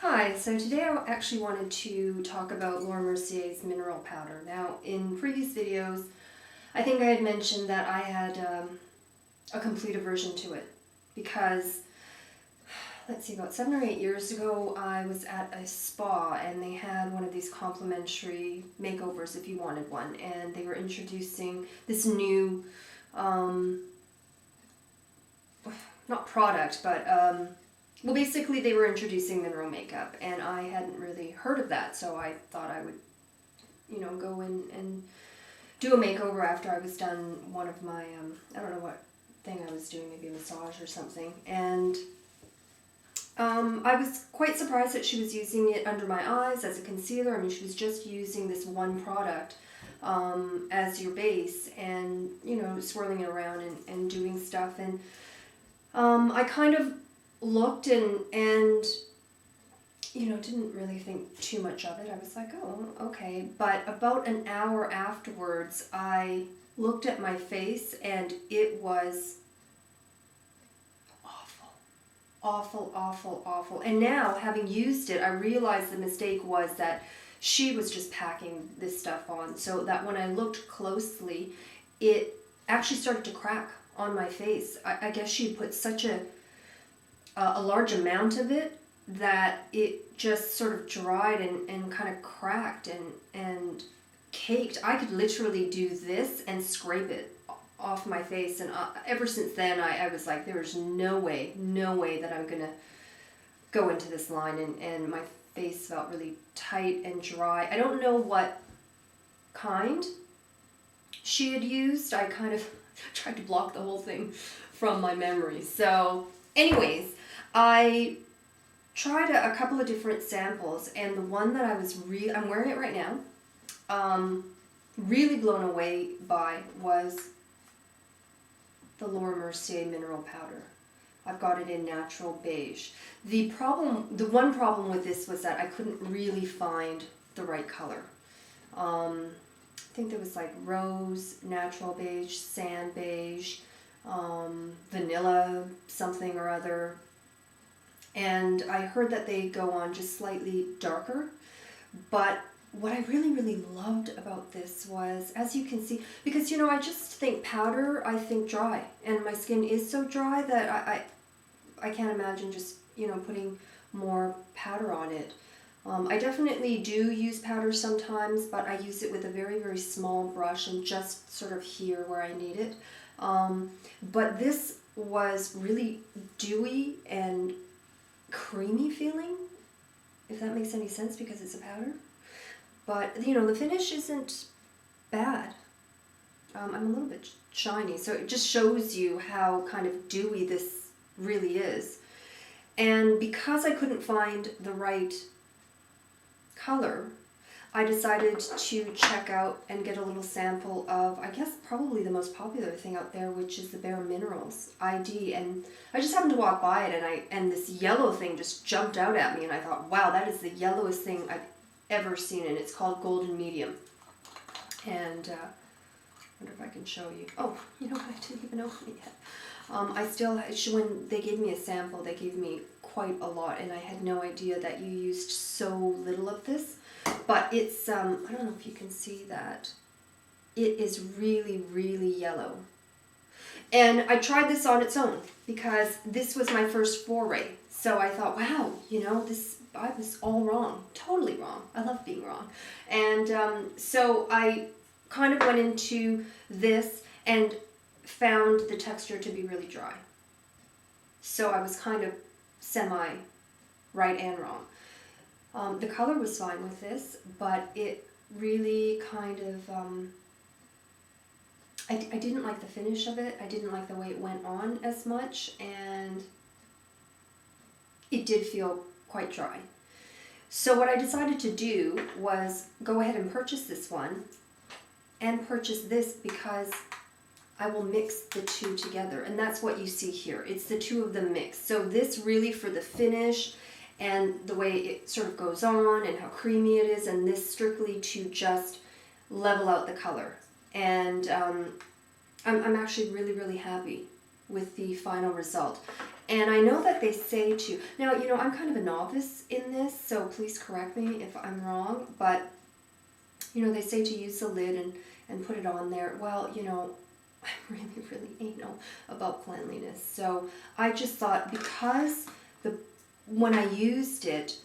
Hi, so today I actually wanted to talk about Mercier's mineral powder. Now, in previous videos, I think I had mentioned that I had a complete aversion to it because, let's see, about 7 or 8 years ago, I was at a spa and they had one of these complimentary makeovers if you wanted one, and they were introducing this new, not product, but well, basically they were introducing mineral makeup, and I hadn't really heard of that, so I thought I would, go in and do a makeover after I was done one of my, I don't know what thing I was doing, maybe a massage or something, and I was quite surprised that she was using it under my eyes as a concealer. I mean, she was just using this one product as your base and, swirling it around and doing stuff, and I kind of looked and didn't really think too much of it. I was like, oh, okay. But about an hour afterwards, I looked at my face and it was awful. Awful, awful, awful. And now, having used it, I realized the mistake was that she was just packing this stuff on, so that when I looked closely, it actually started to crack on my face. I guess she put such a large amount of it that it just sort of dried and kind of cracked and caked. I could literally do this and scrape it off my face, and ever since then I was like, there's no way that I'm gonna go into this line, and my face felt really tight and dry. I don't know what kind she had used. I kind of tried to block the whole thing from my memory. So anyways, I tried a couple of different samples, and the one that I'm wearing it right now, really blown away by was the Mercier mineral powder. I've got it in natural beige. The one problem with this was that I couldn't really find the right color. I think there was like rose, natural beige, sand beige, vanilla something or other. And I heard that they go on just slightly darker. But what I really, really loved about this was, as you can see, because, I just think powder, I think dry. And my skin is so dry that I can't imagine just, putting more powder on it. I definitely do use powder sometimes, but I use it with a very, very small brush and just sort of here where I need it. But this was really dewy and creamy feeling, if that makes any sense, because it's a powder. But, the finish isn't bad. I'm a little bit shiny, so it just shows you how kind of dewy this really is. And because I couldn't find the right color, I decided to check out and get a little sample of, I guess, probably the most popular thing out there, which is the Bare Minerals ID. And I just happened to walk by it, and this yellow thing just jumped out at me, and I thought, wow, that is the yellowest thing I've ever seen, and it's called Golden Medium. And I wonder if I can show you. Oh, you know what? I didn't even open it yet. When they gave me a sample, they gave me quite a lot, and I had no idea that you used so little of this. But it's, I don't know if you can see that. It is really, really yellow. And I tried this on its own because this was my first foray. So I thought, wow, I was all wrong, totally wrong. I love being wrong. And so I kind of went into this and found the texture to be really dry. So I was kind of semi right and wrong. The color was fine with this, but it really kind of, I didn't like the finish of it. I didn't like the way it went on as much, and it did feel quite dry. So what I decided to do was go ahead and purchase this one and purchase this because I will mix the two together, and that's what you see here. It's the two of them mixed. So this really for the finish and the way it sort of goes on and how creamy it is, and this strictly to just level out the color. And I'm actually really, really happy with the final result. And I know that they say to, now, you know, I'm kind of a novice in this, so please correct me if I'm wrong, but, you know, they say to use the lid and put it on there. Well, you know, I'm really anal about cleanliness. So I just thought, because when I used it,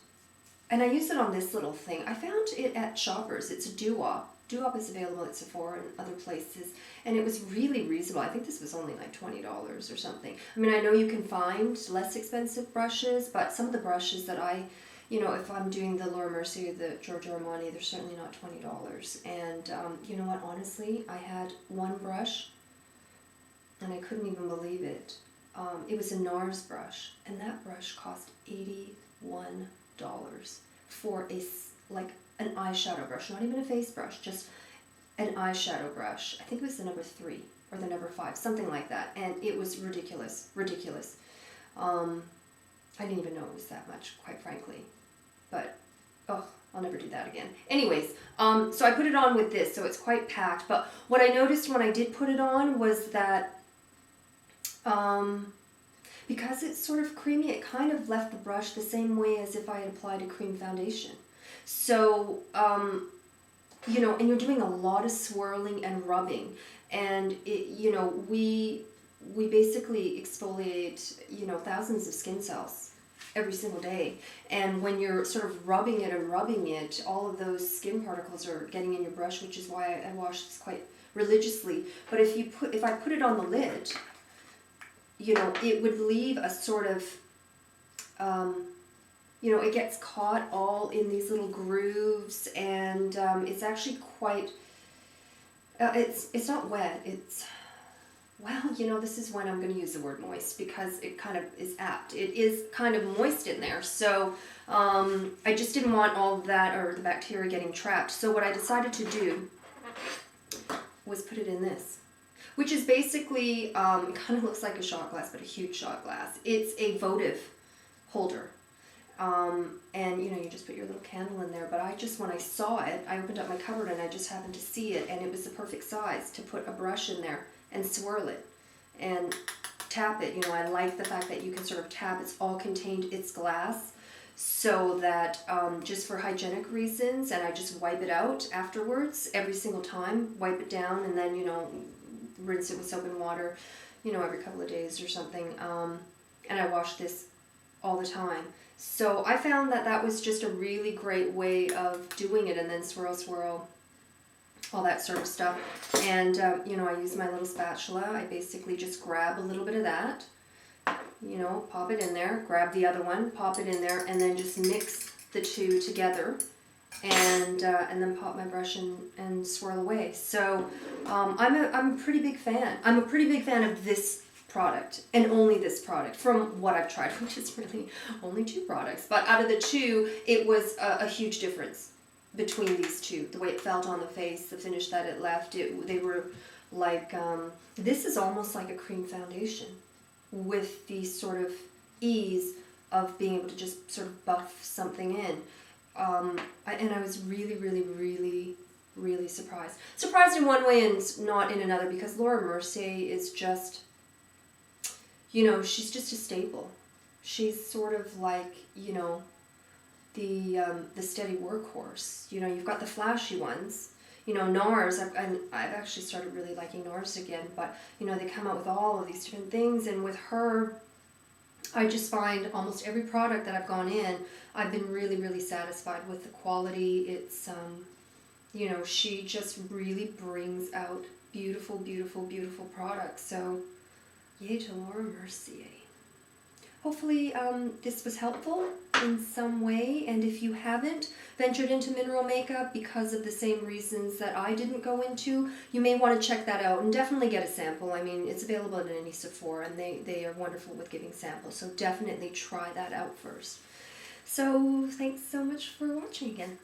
and I used it on this little thing, I found it at Shoppers. It's a doo-wop. Doo-wop is available at Sephora and other places, and it was really reasonable. I think this was only like $20 or something. I mean, I know you can find less expensive brushes, but some of the brushes that you know, if I'm doing the Laura Mercier, the Giorgio Armani, they're certainly not $20. And you know what, honestly, I had one brush, and I couldn't even believe it. It was a NARS brush, and that brush cost $81 for an eyeshadow brush, not even a face brush, just an eyeshadow brush. I think it was the number 3 or the number 5, something like that, and it was ridiculous. I didn't even know it was that much, quite frankly, but oh, I'll never do that again. Anyways, so I put it on with this, so it's quite packed, but what I noticed when I did put it on was that because it's sort of creamy, it kind of left the brush the same way as if I had applied a cream foundation. So, you know, and you're doing a lot of swirling and rubbing, and it, you know, we basically exfoliate, you know, thousands of skin cells every single day, and when you're sort of rubbing it, all of those skin particles are getting in your brush, which is why I wash this quite religiously. But if I put it on the lid, you know, it would leave a sort of, you know, it gets caught all in these little grooves, and it's actually quite, it's not wet, it's, well, you know, this is when I'm going to use the word moist, because it kind of is apt. It is kind of moist in there, so I just didn't want all of that, or the bacteria, getting trapped. So what I decided to do was put it in this, which is basically, it kind of looks like a shot glass, but a huge shot glass. It's a votive holder. And, you know, you just put your little candle in there. But when I saw it, I opened up my cupboard and I just happened to see it, and it was the perfect size to put a brush in there and swirl it and tap it. You know, I like the fact that you can sort of tap. It's all contained, it's glass, so that just for hygienic reasons, and I just wipe it out afterwards every single time, wipe it down, and then, you know, rinse it with soap and water, you know, every couple of days or something, and I wash this all the time. So I found that was just a really great way of doing it, and then swirl, all that sort of stuff. And you know, I use my little spatula. I basically just grab a little bit of that, you know, pop it in there, grab the other one, pop it in there, and then just mix the two together, and then pop my brush and swirl away. So I'm a pretty big fan. I'm a pretty big fan of this product, and only this product, from what I've tried, which is really only 2 products. But out of the 2, it was a huge difference between these 2. The way it felt on the face, the finish that it left, they were like, this is almost like a cream foundation, with the sort of ease of being able to just sort of buff something in. And I was really surprised. Surprised in one way and not in another, because Laura Mercier is just, you know, she's just a staple. She's sort of like, you know, the steady workhorse. You know, you've got the flashy ones. You know, NARS, I've actually started really liking NARS again, but, you know, they come out with all of these different things, and with her, I just find almost every product that I've gone in, I've been really satisfied with the quality. It's, you know, she just really brings out beautiful products. So, yay to Laura Mercier. Hopefully this was helpful in some way, and if you haven't ventured into mineral makeup because of the same reasons that I didn't go into, you may want to check that out and definitely get a sample. I mean, it's available at any Sephora, and they are wonderful with giving samples, so definitely try that out first. So thanks so much for watching again.